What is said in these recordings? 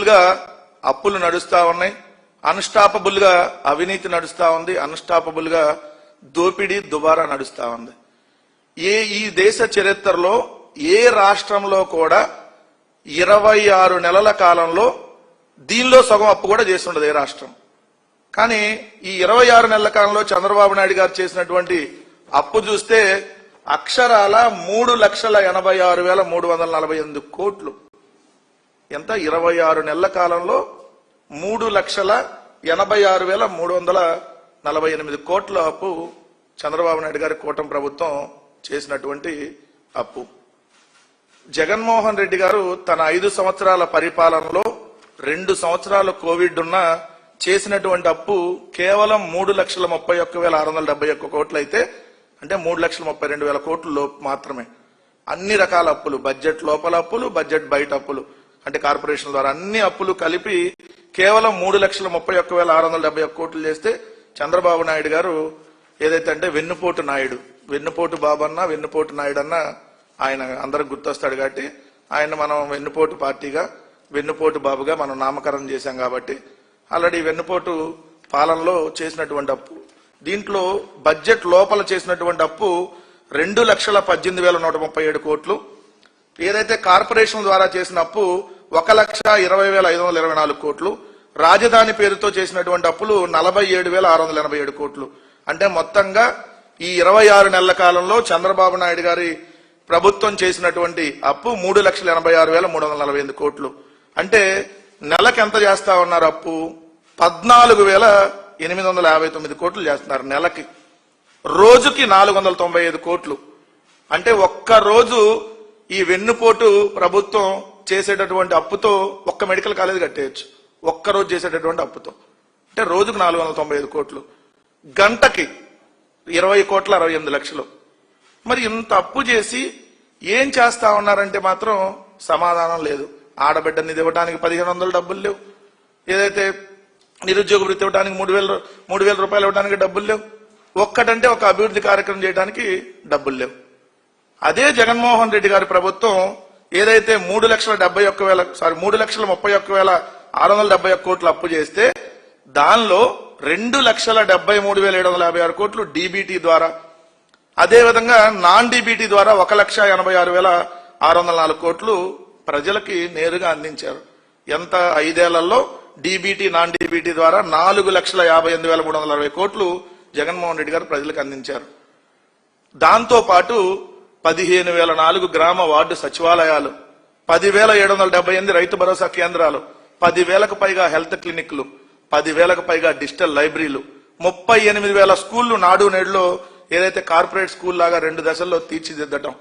గా అప్పులు నడుస్తా ఉన్నాయి, అన్స్టాపబుల్ గా అవినీతి నడుస్తా ఉంది, అన్స్టాపబుల్ గా దోపిడీ దుబారా నడుస్తా ఉంది. ఈ దేశ చరిత్రలో ఏ రాష్ట్రంలో కూడా 26 నెలల కాలంలో దీనిలో సగం అప్పు కూడా చేస్తుండదు ఏ రాష్ట్రం. కానీ ఈ 26 నెలల కాలంలో చంద్రబాబు నాయుడు గారు చేసినటువంటి అప్పు చూస్తే అక్షరాల 3,86,348 కోట్లు. ఎంత? 26 నెలల కాలంలో 3,86,348 కోట్ల అప్పు చంద్రబాబు నాయుడు గారి కూటమి ప్రభుత్వం చేసినటువంటి అప్పు. జగన్మోహన్ రెడ్డి గారు తన 5 సంవత్సరాల పరిపాలనలో 2 సంవత్సరాలు కోవిడ్ ఉన్న చేసినటువంటి అప్పు కేవలం 3,31,671 కోట్లు అయితే, అంటే 3,32,000 కోట్లు మాత్రమే. అన్ని రకాల అప్పులు, బడ్జెట్ లోపల అప్పులు, బడ్జెట్ బయట అప్పులు, అంటే కార్పొరేషన్ ద్వారా అన్ని అప్పులు కలిపి కేవలం 3,31,671 కోట్లు చేస్తే చంద్రబాబు నాయుడు గారు ఏదైతే అంటే వెన్నుపోటు నాయుడు, వెన్నుపోటు బాబన్న, వెన్నుపోటు నాయుడు అన్న ఆయన అందరికి గుర్తొస్తాడు. కాబట్టి ఆయన మనం వెన్నుపోటు పార్టీగా, వెన్నుపోటు బాబుగా మనం నామకరణం చేశాం. కాబట్టి ఆల్రెడీ వెన్నుపోటు పాలనలో చేసినటువంటి అప్పు, దీంట్లో బడ్జెట్ లోపల చేసినటువంటి అప్పు 2,18,137 కోట్లు. ఏదైతే కార్పొరేషన్ ద్వారా చేసిన అప్పు 1,20,524 కోట్లు. రాజధాని పేరుతో చేసినటువంటి అప్పులు 47,687 కోట్లు. అంటే మొత్తంగా ఈ 26 నెలల కాలంలో చంద్రబాబు నాయుడు గారి ప్రభుత్వం చేసినటువంటి అప్పు 3,86,348 కోట్లు. అంటే నెలకు ఎంత చేస్తా ఉన్నారు అప్పు? 14,859 కోట్లు చేస్తున్నారు నెలకి. రోజుకి 495 కోట్లు. అంటే ఒక్క రోజు ఈ వెన్నుపోటు ప్రభుత్వం చేసేటటువంటి అప్పుతో ఒక్క మెడికల్ కాలేజ్ కట్టేయచ్చు, ఒక్క రోజు చేసేటటువంటి అప్పుతో. అంటే రోజుకు 495 కోట్లు, గంటకి 20,68 లక్షలు. మరి ఇంత అప్పు చేసి ఏం చేస్తా ఉన్నారంటే మాత్రం సమాధానం లేదు. ఆడబిడ్డని ఇవ్వడానికి 1,500 డబ్బులు లేవు, ఏదైతే నిరుద్యోగ వృత్తి ఇవ్వడానికి 3,000 రూపాయలు ఇవ్వడానికి డబ్బులు లేవు, ఒక్కటంటే ఒక అభివృద్ధి కార్యక్రమం చేయడానికి డబ్బులు లేవు. అదే జగన్మోహన్ రెడ్డి గారి ప్రభుత్వం ఏదైతే 3,31,671 కోట్లు అప్పు చేస్తే దానిలో 2,73,756 కోట్లు డీబీటీ ద్వారా, అదేవిధంగా నాన్ డీబీటీ ద్వారా 1,86,604 కోట్లు ప్రజలకి నేరుగా అందించారు. ఎంత? 5 ఏళ్లలో డీబీటీ నాన్ డీబీటీ ద్వారా 4,58,360 కోట్లు జగన్మోహన్ రెడ్డి గారు ప్రజలకు అందించారు. దాంతో పాటు 15,004 గ్రామ వార్డు సచివాలయాలు, 10,778 రైతు భరోసా కేంద్రాలు, 10,000కు పైగా హెల్త్ క్లినిక్లు, 10,000కు పైగా డిజిటల్ లైబ్రరీలు, 38,000 స్కూళ్లు నాడు నేడులో ఏదైతే కార్పొరేట్ స్కూల్ లాగా 2 దశల్లో తీర్చిదిద్దటం,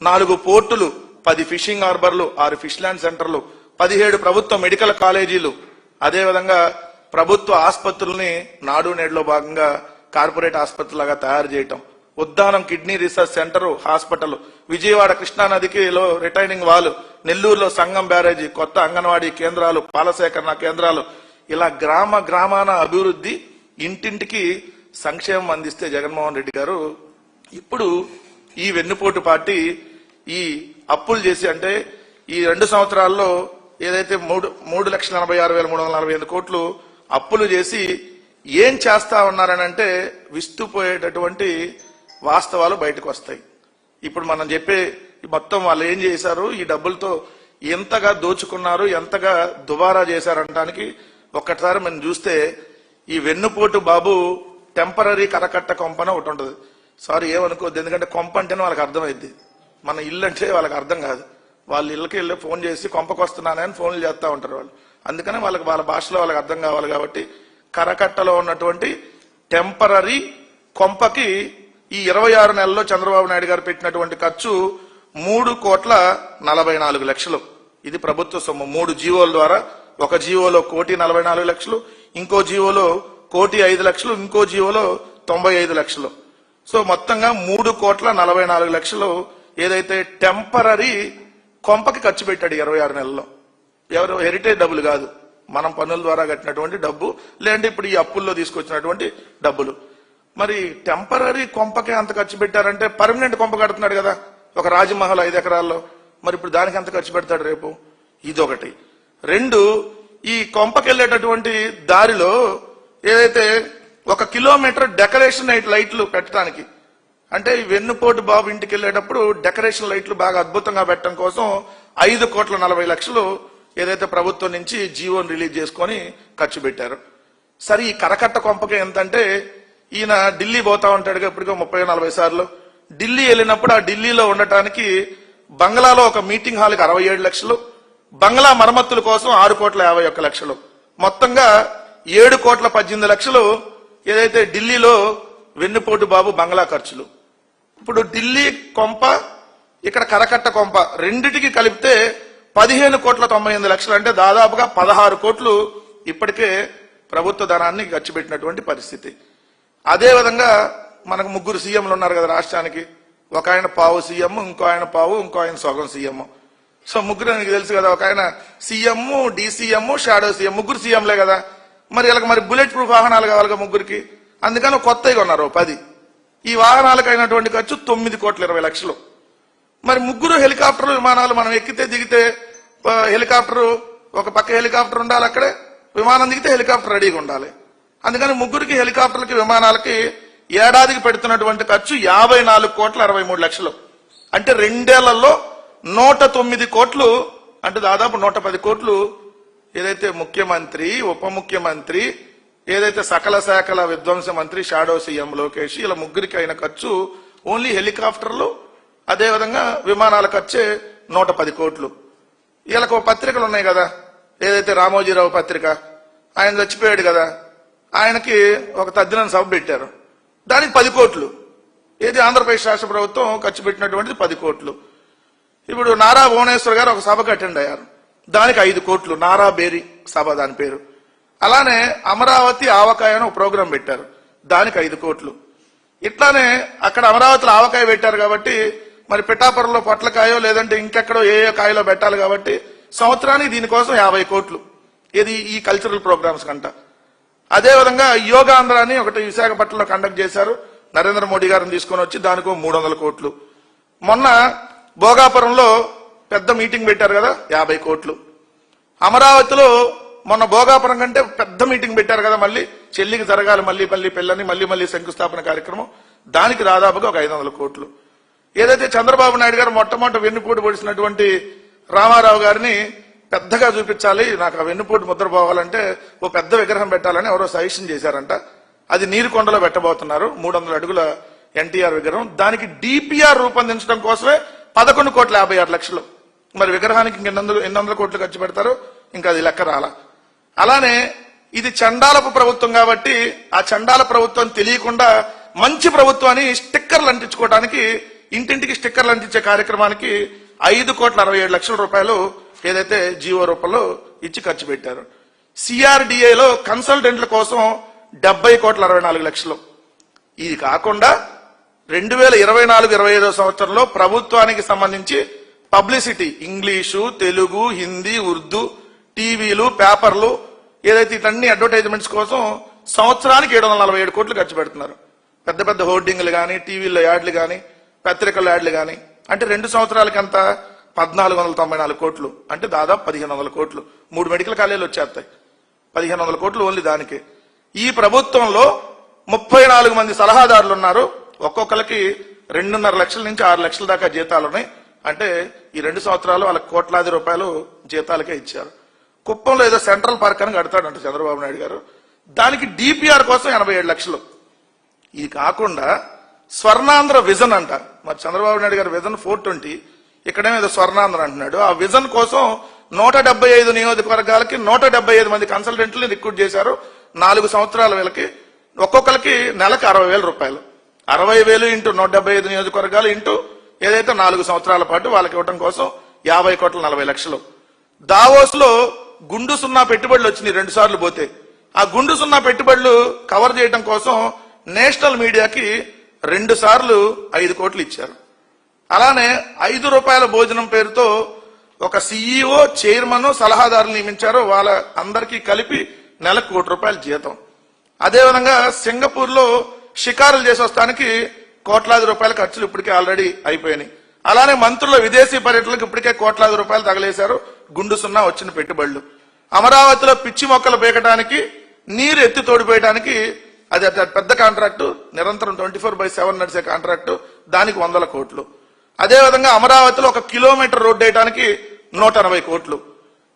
4 పోర్టులు, 10 ఫిషింగ్ హార్బర్లు, 6 ఫిష్ ల్యాండ్ సెంటర్లు, 17 ప్రభుత్వ మెడికల్ కాలేజీలు, అదేవిధంగా ప్రభుత్వ ఆసుపత్రుల్ని నాడు నేడులో భాగంగా కార్పొరేట్ ఆసుపత్రులాగా తయారు చేయటం, Uddanam kidney research centre hospital, Vijayawada కృష్ణానదికిలో రిటైనింగ్ వాల్, నెల్లూరులో సంగం బ్యారేజీ, కొత్త అంగన్వాడీ కేంద్రాలు, పాల సేకరణ కేంద్రాలు, ఇలా గ్రామ గ్రామాన అభివృద్ధి, ఇంటింటికి సంక్షేమం అందిస్తే జగన్మోహన్ రెడ్డి గారు ఇప్పుడు ఈ వెన్నుపోటు పార్టీ ఈ అప్పులు చేసి, అంటే ఈ 2 సంవత్సరాల్లో ఏదైతే 3,86,348 కోట్లు అప్పులు చేసి ఏం చేస్తా ఉన్నారనంటే విస్తుపోయేటటువంటి వాస్తవాలు బయటకు వస్తాయి. ఇప్పుడు మనం చెప్పే మొత్తం వాళ్ళు ఏం చేశారు, ఈ డబ్బులతో ఎంతగా దోచుకున్నారు, ఎంతగా దుబారా చేశారనడానికి ఒక్కసారి మనం చూస్తే ఈ వెన్నుపోటు బాబు టెంపరీ కరకట్ట కొంపన ఒకటి ఉంటుంది. సారీ ఏమనుకోద్దు, ఎందుకంటే కొంప అంటేనే వాళ్ళకి అర్థమైద్ది, మన ఇల్లు అంటే వాళ్ళకి అర్థం కాదు. వాళ్ళ ఇళ్ళకి వెళ్ళి ఫోన్ చేసి కొంపకు వస్తున్నానని ఫోన్లు చేస్తూ ఉంటారు వాళ్ళు. అందుకనే వాళ్ళకి వాళ్ళ భాషలో వాళ్ళకి అర్థం కావాలి. కాబట్టి కరకట్టలో ఉన్నటువంటి టెంపరీ కొంపకి ఈ 26 నెలల్లో చంద్రబాబు నాయుడు గారు పెట్టినటువంటి ఖర్చు 3,44,00,000. ఇది ప్రభుత్వ సొమ్ము 3 జీవోల ద్వారా. ఒక జీవోలో 1,44,00,000, ఇంకో జీవోలో 1,05,00,000, ఇంకో జీవోలో 95,00,000. సో మొత్తంగా 3,44,00,000 ఏదైతే టెంపరీ కొంపకి ఖర్చు పెట్టాడు 26 నెలల్లో. ఎవరు హెరిటేజ్ డబ్బులు కాదు, మనం పన్నుల ద్వారా కట్టినటువంటి డబ్బు, లేదంటే ఇప్పుడు ఈ అప్పుల్లో తీసుకొచ్చినటువంటి డబ్బులు. మరి టెంపరీ కొంపకే అంత ఖర్చు పెట్టారంటే పర్మనెంట్ కొంప కడుతున్నాడు కదా ఒక రాజమహల్ 5 ఎకరాల్లో, మరి ఇప్పుడు దానికి ఎంత ఖర్చు పెడతాడు రేపు? ఇదొకటి. 2, ఈ కొంపకెళ్లేటటువంటి దారిలో ఏదైతే 1 కిలోమీటర్ డెకరేషన్ లైట్లు పెట్టడానికి, అంటే ఈ వెన్నుపోటు బాబు ఇంటికి వెళ్ళేటప్పుడు డెకరేషన్ లైట్లు బాగా అద్భుతంగా పెట్టడం కోసం 5,40,00,000 ఏదైతే ప్రభుత్వం నుంచి జీవోని రిలీజ్ చేసుకొని ఖర్చు పెట్టారు. సరే ఈ కరకట్ట కొంపకి ఎంతంటే, ఈయన ఢిల్లీ పోతా ఉంటాడు ఇప్పటికో 30-40 సార్లు. ఢిల్లీ వెళ్ళినప్పుడు ఆ ఢిల్లీలో ఉండటానికి బంగ్లాలో ఒక మీటింగ్ హాల్కి 67 లక్షలు, బంగ్లా మరమ్మతుల కోసం 6,51 లక్షలు, మొత్తంగా 7,18 లక్షలు ఏదైతే ఢిల్లీలో వెన్నుపోటు బాబు బంగ్లా ఖర్చులు. ఇప్పుడు ఢిల్లీ కొంప, ఇక్కడ కరకట్ట కొంప రెండిటికి కలిపితే 15,98 లక్షలు, అంటే దాదాపుగా 16 కోట్లు ఇప్పటికే ప్రభుత్వ ధనాన్ని ఖర్చు పెట్టినటువంటి పరిస్థితి. అదే విధంగా మనకు 3 సీఎంలు ఉన్నారు కదా రాష్ట్రానికి. ఒక ఆయన పావు సీఎం, ఇంకో ఆయన పావు, ఇంకో ఆయన సగం సీఎం. సో 3 నీకు తెలుసు కదా, ఒక ఆయన సీఎం, డీసీఎం, షాడో సీఎం, 3 సీఎంలే కదా. మరి వీళ్ళకి మరి బుల్లెట్ ప్రూఫ్ వాహనాలు కావాలిగా 3కి, అందుకని కొత్తగా ఉన్నారు 10. ఈ వాహనాలకు అయినటువంటి ఖర్చు 9,20,00,000. మరి 3 హెలికాప్టర్లు విమానాలు మనం ఎక్కితే దిగితే హెలికాప్టర్ ఒక పక్క హెలికాప్టర్ ఉండాలి, అక్కడే విమానం దిగితే హెలికాప్టర్ రెడీగా ఉండాలి. అందుకని 3కి హెలికాప్టర్లకి విమానాలకి ఏడాదికి పెడుతున్నటువంటి ఖర్చు 54,63,00,000. అంటే 2 ఏళ్లలో 109 కోట్లు, అంటే దాదాపు 110 కోట్లు ఏదైతే ముఖ్యమంత్రి, ఉప ముఖ్యమంత్రి, ఏదైతే సకల శాఖల విధ్వంస మంత్రి షాడో సీఎం లోకేష్, ఇలా 3కి అయిన ఖర్చు ఓన్లీ హెలికాప్టర్లు, అదేవిధంగా విమానాల ఖర్చే 110 కోట్లు. వీళ్ళకు పత్రికలు ఉన్నాయి కదా, ఏదైతే రామోజీరావు పత్రిక, ఆయన చచ్చిపోయాడు కదా, ఆయనకి ఒక తద్దిన సభ పెట్టారు, దానికి 10 కోట్లు. ఏది ఆంధ్రప్రదేశ్ రాష్ట్ర ప్రభుత్వం ఖర్చు పెట్టినటువంటిది 10 కోట్లు. ఇప్పుడు నారా భువనేశ్వర్ గారు ఒక సభకు అటెండ్ అయ్యారు, దానికి 5 కోట్లు, నారా బేరీ సభ దాని పేరు. అలానే అమరావతి ఆవకాయ అని ఒక ప్రోగ్రాం పెట్టారు, దానికి 5 కోట్లు. ఇట్లానే అక్కడ అమరావతిలో ఆవకాయ పెట్టారు కాబట్టి మరి పిఠాపురంలో పొట్లకాయో లేదంటే ఇంకెక్కడో ఏ కాయలో పెట్టాలి కాబట్టి సంవత్సరానికి దీనికోసం 50 కోట్లు. ఇది ఈ కల్చరల్ ప్రోగ్రామ్స్ కంట. అదేవిధంగా యోగాంధ్ర అని ఒకటి విశాఖపట్నంలో కండక్ట్ చేశారు, నరేంద్ర మోడీ గారిని తీసుకొని వచ్చి, దానికో 300 కోట్లు. మొన్న భోగాపురంలో పెద్ద మీటింగ్ పెట్టారు కదా, 50 కోట్లు. అమరావతిలో మొన్న భోగాపురం కంటే పెద్ద మీటింగ్ పెట్టారు కదా, మళ్ళీ చెల్లికి జరగాలి మళ్ళీ పెళ్ళని మళ్ళీ శంకుస్థాపన కార్యక్రమం, దానికి దాదాపుగా ఒక 500 కోట్లు. ఏదైతే చంద్రబాబు నాయుడు గారు మొట్టమొదటి వెన్నుపోటు పొడిచినటువంటి రామారావు గారిని పెద్దగా చూపించాలి, నాకు ఆ వెన్నుపోటు ముద్ర పోవాలంటే ఓ పెద్ద విగ్రహం పెట్టాలని ఎవరో సజెషన్ చేశారంట. అది నీరుకొండలో పెట్టబోతున్నారు, 300 అడుగుల ఎన్టీఆర్ విగ్రహం. దానికి డిపిఆర్ రూపొందించడం కోసమే 11,56,00,000. మరి విగ్రహానికి ఎన్ని వందల కోట్లు ఖర్చు పెడతారు, ఇంకా అది లెక్క రాలా. అలానే ఇది చండాలపు ప్రభుత్వం కాబట్టి ఆ చండాల ప్రభుత్వం తెలియకుండా మంచి ప్రభుత్వాన్ని స్టిక్కర్లు అంటించుకోవడానికి, ఇంటింటికి స్టిక్కర్లు అంటించే కార్యక్రమానికి 5,67,00,000 రూపాయలు ఏదైతే జీవో రూపంలో ఇచ్చి ఖర్చు పెట్టారు. సిఆర్డిఏలో కన్సల్టెంట్ల కోసం 70,64,00,000. ఇది కాకుండా 2024-25 సంవత్సరంలో ప్రభుత్వానికి సంబంధించి పబ్లిసిటీ, ఇంగ్లీషు, తెలుగు, హిందీ, ఉర్దూ, టీవీలు, పేపర్లు, ఏదైతే ఇవన్నీ అడ్వర్టైజ్మెంట్స్ కోసం సంవత్సరానికి 747 కోట్లు ఖర్చు పెడుతున్నారు. పెద్ద పెద్ద హోర్డింగ్లు కానీ, టీవీల్లో యాడ్లు కానీ, పత్రికల్లో యాడ్లు కానీ. అంటే 2 సంవత్సరాలకి అంతా 1,494 కోట్లు, అంటే దాదాపు 1,500 కోట్లు. 3 మెడికల్ కాలేజీలు వచ్చేస్తాయి, 1,500 కోట్లు ఓన్లీ దానికి. ఈ ప్రభుత్వంలో 34 మంది సలహాదారులు ఉన్నారు, ఒక్కొక్కరికి 2.5 లక్షల నుంచి 6 లక్షల దాకా జీతాలు ఉన్నాయి. అంటే ఈ 2 సంవత్సరాలు వాళ్ళకి కోట్లాది రూపాయలు జీతాలకే ఇచ్చారు. కుప్పంలో ఏదో సెంట్రల్ పార్క్ అని కడతాడంట చంద్రబాబు నాయుడు గారు, దానికి డిపిఆర్ కోసం 87 లక్షలు. ఇది కాకుండా స్వర్ణాంధ్ర విజన్ అంట, మరి చంద్రబాబు నాయుడు గారు విజన్ 420, ఇక్కడేమో ఏదో స్వర్ణాంధ్ర అంటున్నాడు. ఆ విజన్ కోసం 175 నియోజకవర్గాలకి 175 మంది కన్సల్టెంట్లని రిక్రూట్ చేశారు. 4 సంవత్సరాల వీళ్ళకి ఒక్కొక్కరికి నెలకు 60,000 రూపాయలు. 60,000 ఇంటూ 175 నియోజకవర్గాలు ఇంటూ ఏదైతే 4 సంవత్సరాల పాటు వాళ్ళకి ఇవ్వడం కోసం 50,40,00,000. దావోస్ లో గుండు సున్నా పెట్టుబడులు వచ్చినాయి 2 సార్లు పోతే. ఆ గుండు సున్నా పెట్టుబడులు కవర్ చేయడం కోసం నేషనల్ మీడియాకి 2 సార్లు 5 కోట్లు ఇచ్చారు. అలానే 5 రూపాయల భోజనం పేరుతో ఒక CEO, చైర్మన్, సలహాదారులు నియమించారు. వాళ్ళ అందరికీ కలిపి నెలకు 1 కోటి రూపాయల జీతం. అదేవిధంగా సింగపూర్ లో షికారులు చేసి వస్తానికి కోట్లాది రూపాయల ఖర్చులు ఇప్పటికే ఆల్రెడీ అయిపోయినాయి. అలానే మంత్రుల విదేశీ పర్యటనలకు ఇప్పటికే కోట్లాది రూపాయలు తగలేశారు, గుండు సున్నా వచ్చిన పెట్టుబడులు. అమరావతిలో పిచ్చి మొక్కలు పీకడానికి, నీరు ఎత్తి తోడిపోయడానికి అది పెద్ద కాంట్రాక్టు, నిరంతరం 24/7 నడిచే కాంట్రాక్టు, దానికి 100 కోట్లు. అదేవిధంగా అమరావతిలో 1 కిలోమీటర్ రోడ్డు వేయడానికి 180 కోట్లు.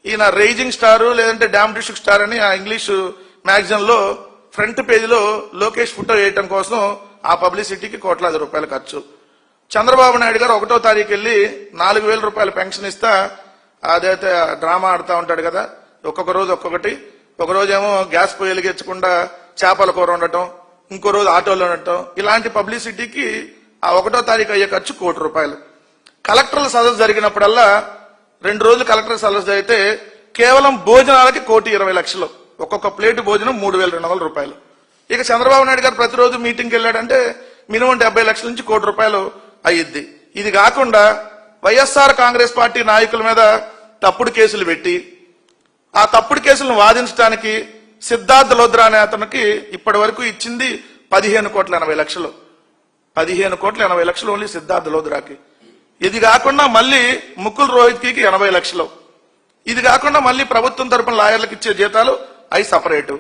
ఈయన రైజింగ్ స్టార్ లేదంటే డామ్ డిస్ట్రిక్ట్ స్టార్ అని ఆ ఇంగ్లీష్ మ్యాగజైన్ లో ఫ్రంట్ పేజీలో లోకేష్ ఫోటో వేయటం కోసం ఆ పబ్లిసిటీకి కోట్లాది రూపాయలు ఖర్చు. చంద్రబాబు నాయుడు గారు 1వ తారీఖు వెళ్ళి 4,000 రూపాయలు పెన్షన్ ఇస్తా అదైతే డ్రామా ఆడుతూ ఉంటాడు కదా, ఒక్కొక్క రోజు ఒక్కొక్కటి. ఒక రోజేమో గ్యాస్ పొయ్యి వెలిగించకుండా చేపల కూర ఉండటం, ఇంకో రోజు ఆటోలో ఉండటం, ఇలాంటి పబ్లిసిటీకి ఆ 1వ తారీఖు అయ్యే ఖర్చు ₹1 కోటి. కలెక్టర్ల సదస్సు జరిగినప్పుడల్లా 2 రోజులు కలెక్టర్ సదస్సు జరిగితే కేవలం భోజనాలకి ₹1,20,00,000, ఒక్కొక్క ప్లేటు భోజనం ₹3,200 రూపాయలు. ఇక చంద్రబాబు నాయుడు గారు ప్రతిరోజు మీటింగ్కి వెళ్ళాడంటే మినిమం 70 లక్షల నుంచి ₹1 కోటి అయ్యిద్ది. ఇది కాకుండా వైఎస్ఆర్ కాంగ్రెస్ పార్టీ నాయకుల మీద తప్పుడు కేసులు పెట్టి ఆ తప్పుడు కేసులను వాదించడానికి సిద్ధార్థ లోద్రా అనే అతనికి ఇప్పటి వరకు ఇచ్చింది 15,80,00,000. 15,80,00,000 ఓన్లీ సిద్ధార్థ లోద్రాకి. ఇది కాకుండా మళ్ళీ ముకుల్ రోహిత్కి 80 లక్షలు. ఇది కాకుండా మళ్ళీ ప్రభుత్వం తరపున లాయర్లకు ఇచ్చే జీతాలు అవి సపరేటు.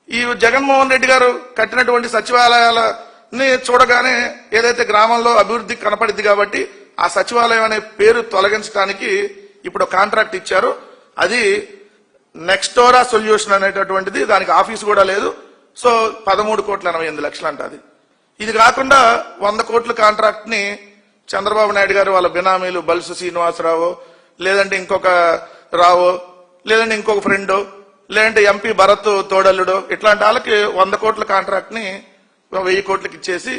ఈ జగన్మోహన్ రెడ్డి గారు కట్టినటువంటి సచివాలయాలని చూడగానే ఏదైతే గ్రామంలో అభివృద్ధి కనపడింది కాబట్టి ఆ సచివాలయం అనే పేరు తొలగించడానికి ఇప్పుడు కాంట్రాక్ట్ ఇచ్చారు. అది నెక్స్టోరా సొల్యూషన్ అనేటటువంటిది, దానికి ఆఫీసు కూడా లేదు. సో 13,88,00,000 అంట అది. ఇది కాకుండా 100 కోట్ల కాంట్రాక్ట్ ని చంద్రబాబు నాయుడు గారు వాళ్ళ బినామీలు బల్సు శ్రీనివాసరావు లేదంటే ఇంకొక రావో లేదంటే ఇంకొక ఫ్రెండో లేదంటే ఎంపీ భరత్ తోడల్లుడో ఇట్లాంటి వాళ్ళకి 100 కోట్ల కాంట్రాక్ట్ ని 1000 కోట్లకి ఇచ్చేసి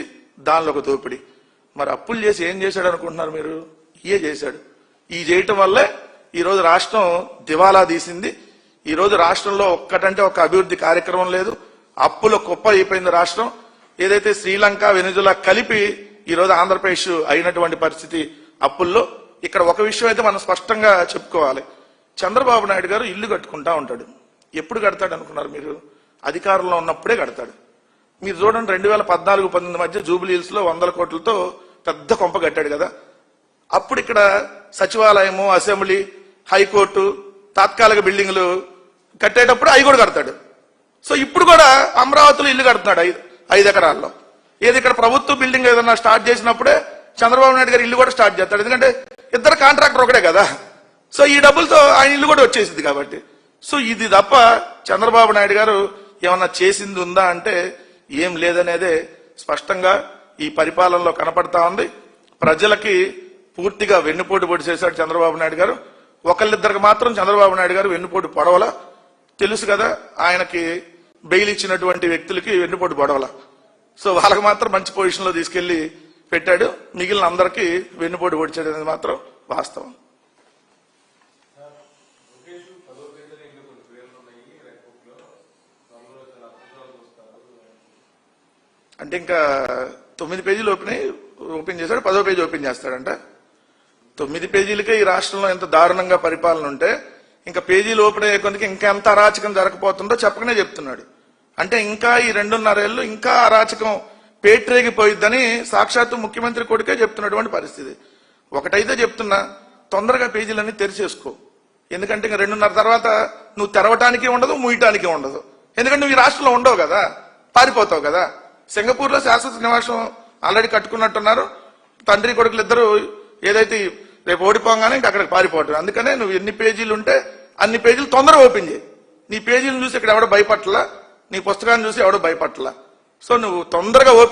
దానిలో ఒక దోపిడీ. మరి అప్పులు చేసి ఏం చేశాడు అనుకుంటున్నారు మీరు? ఇయే చేశాడు. ఈ చేయటం వల్లే ఈ రోజు రాష్ట్రం దివాలా తీసింది. ఈ రోజు రాష్ట్రంలో ఒక్కటంటే ఒక అభివృద్ధి కార్యక్రమం లేదు. అప్పుల కుప్ప అయిపోయింది రాష్ట్రం. ఏదైతే శ్రీలంక వెనిజులా కలిపి ఈ రోజు ఆంధ్రప్రదేశ్ అయినటువంటి పరిస్థితి అప్పుల్లో. ఇక్కడ ఒక విషయం అయితే మనం స్పష్టంగా చెప్పుకోవాలి. చంద్రబాబు నాయుడు గారు ఇల్లు కట్టుకుంటా ఉంటాడు. ఎప్పుడు కడతాడు అనుకున్నారు మీరు? అధికారంలో ఉన్నప్పుడే కడతాడు. మీరు చూడండి 2014-19 మధ్య జూబ్లీ హిల్స్ లో 100 కోట్లతో పెద్ద కొంప కట్టాడు కదా. అప్పుడు ఇక్కడ సచివాలయము, అసెంబ్లీ, హైకోర్టు, తాత్కాలిక బిల్డింగ్లు కట్టేటప్పుడు అవి కూడా కడతాడు. సో ఇప్పుడు కూడా అమరావతిలో ఇల్లు కడుతున్నాడు 5 ఎకరాల్లో. ఏది ఇక్కడ ప్రభుత్వ బిల్డింగ్ ఏదన్నా స్టార్ట్ చేసినప్పుడే చంద్రబాబు నాయుడు గారు ఇల్లు కూడా స్టార్ట్ చేస్తాడు. ఎందుకంటే ఇద్దరు కాంట్రాక్టర్ ఒకటే కదా. సో ఈ డబ్బులతో ఆయన ఇల్లు కూడా వచ్చేసింది కాబట్టి. సో ఇది తప్ప చంద్రబాబు నాయుడు గారు ఏమన్నా చేసింది ఉందా అంటే ఏం లేదనేదే స్పష్టంగా ఈ పరిపాలనలో కనపడతా ఉంది. ప్రజలకి పూర్తిగా వెన్నుపోటు పొడి చేశాడు చంద్రబాబు నాయుడు గారు. ఒకళ్ళిద్దరికి మాత్రం చంద్రబాబు నాయుడు గారు వెన్నుపోటు పొడవల. తెలుసు కదా, ఆయనకి బెయిల్ ఇచ్చినటువంటి వ్యక్తులకి వెన్నుపోటు పొడవల. సో వాళ్ళకి మాత్రం మంచి పొజిషన్ లో తీసుకెళ్లి పెట్టాడు. మిగిలిన అందరికీ వెన్నుపోటు పొడిచాడు అనేది మాత్రం వాస్తవం. అంటే ఇంకా 9 పేజీలు ఓపెన్ చేశాడు, 10వ పేజీ ఓపెన్ చేస్తాడంట. 9 పేజీలకే ఈ రాష్ట్రంలో ఎంత దారుణంగా పరిపాలన ఉంటే ఇంకా పేజీలు ఓపెన్ అయ్యే కొందుకు ఇంకా ఎంత అరాచకం జరగబోతుందో చెప్పకనే చెప్తున్నాడు. అంటే ఇంకా ఈ 2.5 ఏళ్ళు ఇంకా అరాచకం పేట్రేగిపోయిద్దని సాక్షాత్తు ముఖ్యమంత్రి కొడుకే చెప్తున్నటువంటి పరిస్థితి. ఒకటైతే చెప్తున్నా, తొందరగా పేజీలన్నీ తెరిచేసుకో. ఎందుకంటే ఇంకా 2.5 తర్వాత నువ్వు తెరవటానికి ఉండదు, మూయటానికి ఉండదు. ఎందుకంటే నువ్వు ఈ రాష్ట్రంలో ఉండవు కదా, పారిపోతావు కదా. సింగపూర్ లో శాశ్వత నివాసం ఆల్రెడీ కట్టుకున్నట్టున్నారు. తండ్రి కొడుకులు ఇద్దరు ఏదైతే రేపు ఓడిపోగానే ఇంకా అక్కడికి పారిపోవటం. అందుకనే నువ్వు ఎన్ని పేజీలు ఉంటే అన్ని పేజీలు తొందరగా ఓపెన్ చేయి. నీ పేజీలను చూసి ఇక్కడ ఎవడో భయపట్ల, నీ పుస్తకాన్ని చూసి ఎవడో భయపట్ల. సో నువ్వు తొందరగా